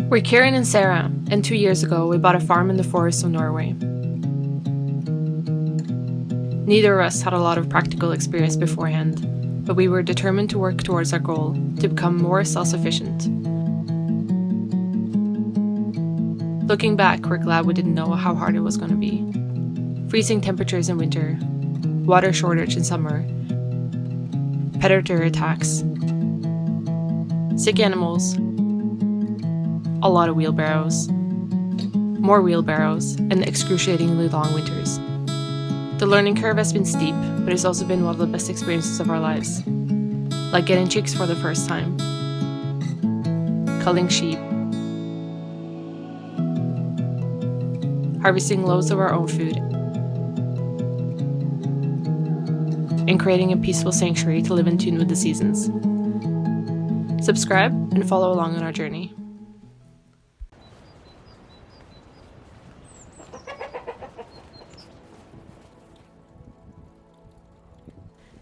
We're Kieran and Sara, and 2 years ago we bought a farm in the forests of Norway. Neither of us had a lot of practical experience beforehand, but we were determined to work towards our goal, to become more self-sufficient. Looking back, we're glad we didn't know how hard it was going to be. Freezing temperatures in winter, water shortage in summer, predator attacks, sick animals, a lot of wheelbarrows, more wheelbarrows, and excruciatingly long winters. The learning curve has been steep, but it's also been one of the best experiences of our lives. Like getting chicks for the first time, culling sheep, harvesting loads of our own food, and creating a peaceful sanctuary to live in tune with the seasons. Subscribe and follow along on our journey.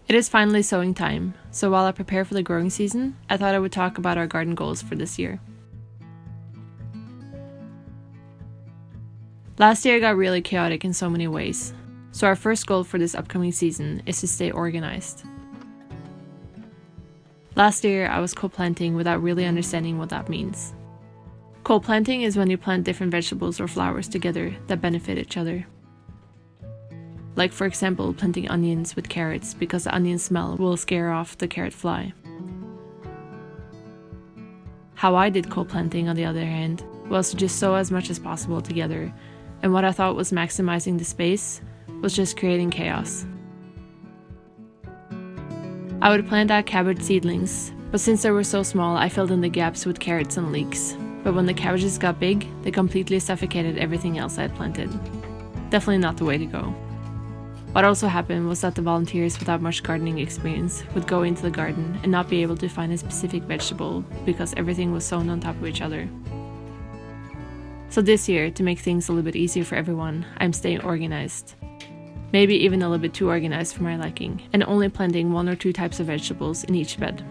It is finally sowing time, so while I prepare for the growing season, I thought I would talk about our garden goals for this year. Last year got really chaotic in so many ways, so our first goal for this upcoming season is to stay organized. Last year I was co-planting without really understanding what that means. Co-planting is when you plant different vegetables or flowers together that benefit each other. Like for example, planting onions with carrots because the onion smell will scare off the carrot fly. How I did co-planting, on the other hand, was to just sow as much as possible together, and what I thought was maximizing the space was just creating chaos. I would plant out cabbage seedlings, but since they were so small, I filled in the gaps with carrots and leeks. But when the cabbages got big, they completely suffocated everything else I had planted. Definitely not the way to go. What also happened was that the volunteers without much gardening experience would go into the garden and not be able to find a specific vegetable because everything was sown on top of each other. So this year, to make things a little bit easier for everyone, I'm staying organized. Maybe even a little bit too organized for my liking, and only planting 1 or 2 types of vegetables in each bed.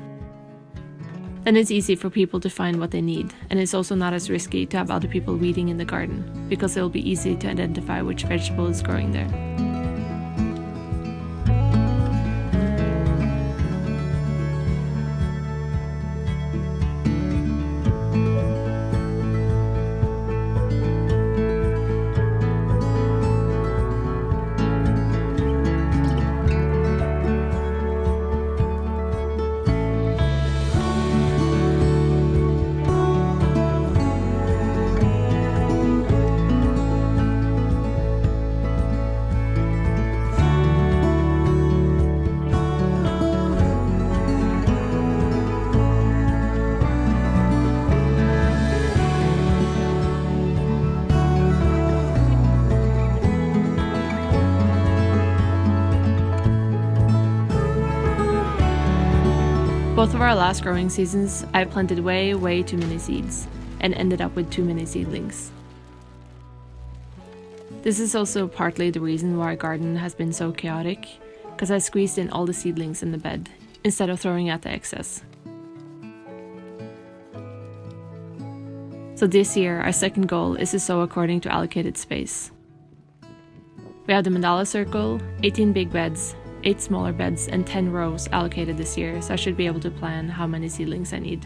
Then it's easy for people to find what they need, and it's also not as risky to have other people weeding in the garden, because it'll be easy to identify which vegetable is growing there. Both of our last growing seasons, I planted way too many seeds, and ended up with too many seedlings. This is also partly the reason why our garden has been so chaotic, because I squeezed in all the seedlings in the bed, instead of throwing out the excess. So this year, our second goal is to sow according to allocated space. We have the mandala circle, 18 big beds, 8 smaller beds, and 10 rows allocated this year, so I should be able to plan how many seedlings I need.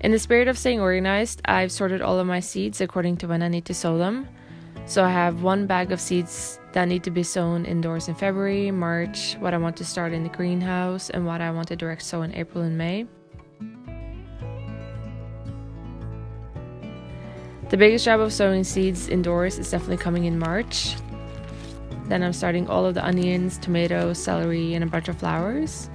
In the spirit of staying organized, I've sorted all of my seeds according to when I need to sow them. So I have 1 bag of seeds that need to be sown indoors in February, March, what I want to start in the greenhouse, and what I want to direct sow in April and May. The biggest job of sowing seeds indoors is definitely coming in March. Then I'm starting all of the onions, tomatoes, celery, and a bunch of flowers.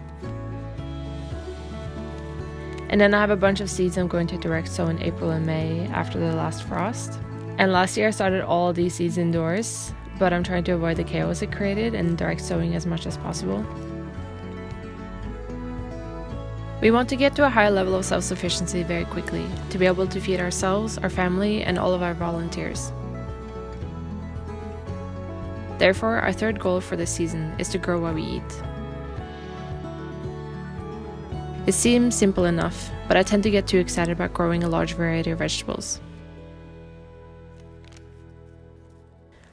And then I have a bunch of seeds I'm going to direct sow in April and May after the last frost. And last year I started all of these seeds indoors, but I'm trying to avoid the chaos it created and direct sowing as much as possible. We want to get to a higher level of self-sufficiency very quickly, to be able to feed ourselves, our family, and all of our volunteers. Therefore, our third goal for this season is to grow what we eat. It seems simple enough, but I tend to get too excited about growing a large variety of vegetables.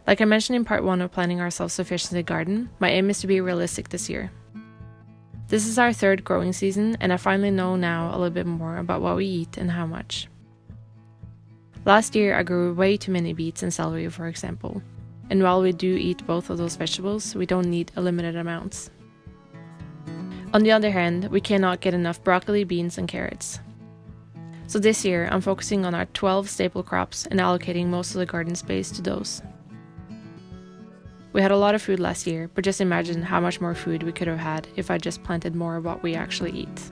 Like I mentioned in part 1 of planning our self-sufficiency garden, my aim is to be realistic this year. This is our third growing season, and I finally know now a little bit more about what we eat and how much. Last year I grew way too many beets and celery, for example, and while we do eat both of those vegetables, we don't need unlimited amounts. On the other hand, we cannot get enough broccoli, beans, and carrots. So this year I'm focusing on our 12 staple crops and allocating most of the garden space to those. We had a lot of food last year, but just imagine how much more food we could have had if I just planted more of what we actually eat.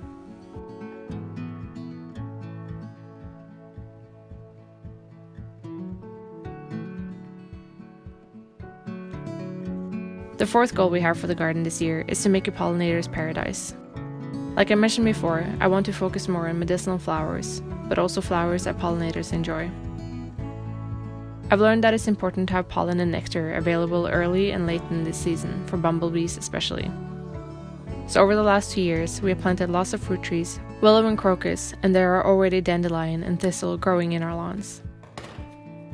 The fourth goal we have for the garden this year is to make a pollinator's paradise. Like I mentioned before, I want to focus more on medicinal flowers, but also flowers that pollinators enjoy. I've learned that it's important to have pollen and nectar available early and late in this season, for bumblebees especially. So over the last 2 years, we have planted lots of fruit trees, willow and crocus, and there are already dandelion and thistle growing in our lawns.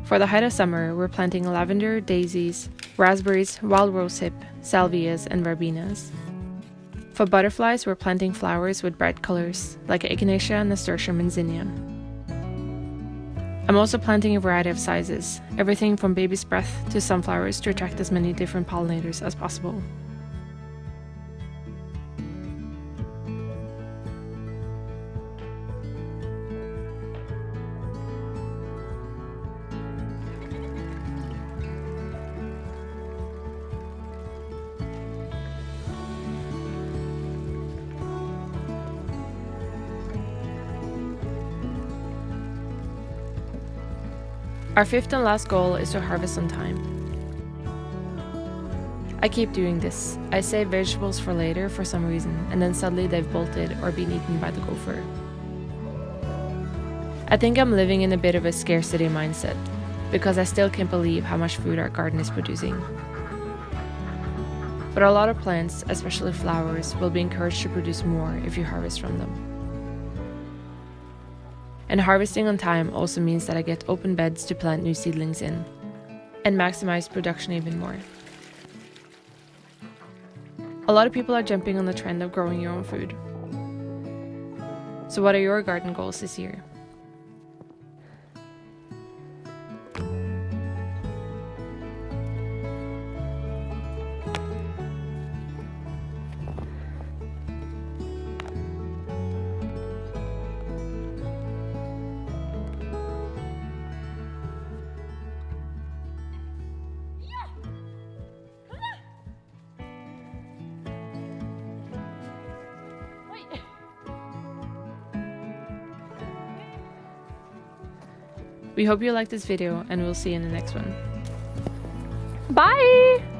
For the height of summer, we're planting lavender, daisies, raspberries, wild rosehip, salvias, and verbenas. For butterflies, we're planting flowers with bright colors, like echinacea, nasturtium, and zinnia. I'm also planting a variety of sizes, everything from baby's breath to sunflowers to attract as many different pollinators as possible. Our fifth and last goal is to harvest on time. I keep doing this. I save vegetables for later for some reason, and then suddenly they've bolted or been eaten by the gopher. I think I'm living in a bit of a scarcity mindset, because I still can't believe how much food our garden is producing. But a lot of plants, especially flowers, will be encouraged to produce more if you harvest from them. And harvesting on time also means that I get open beds to plant new seedlings in, and maximize production even more. A lot of people are jumping on the trend of growing your own food. So what are your garden goals this year? We hope you liked this video, and we'll see you in the next one. Bye!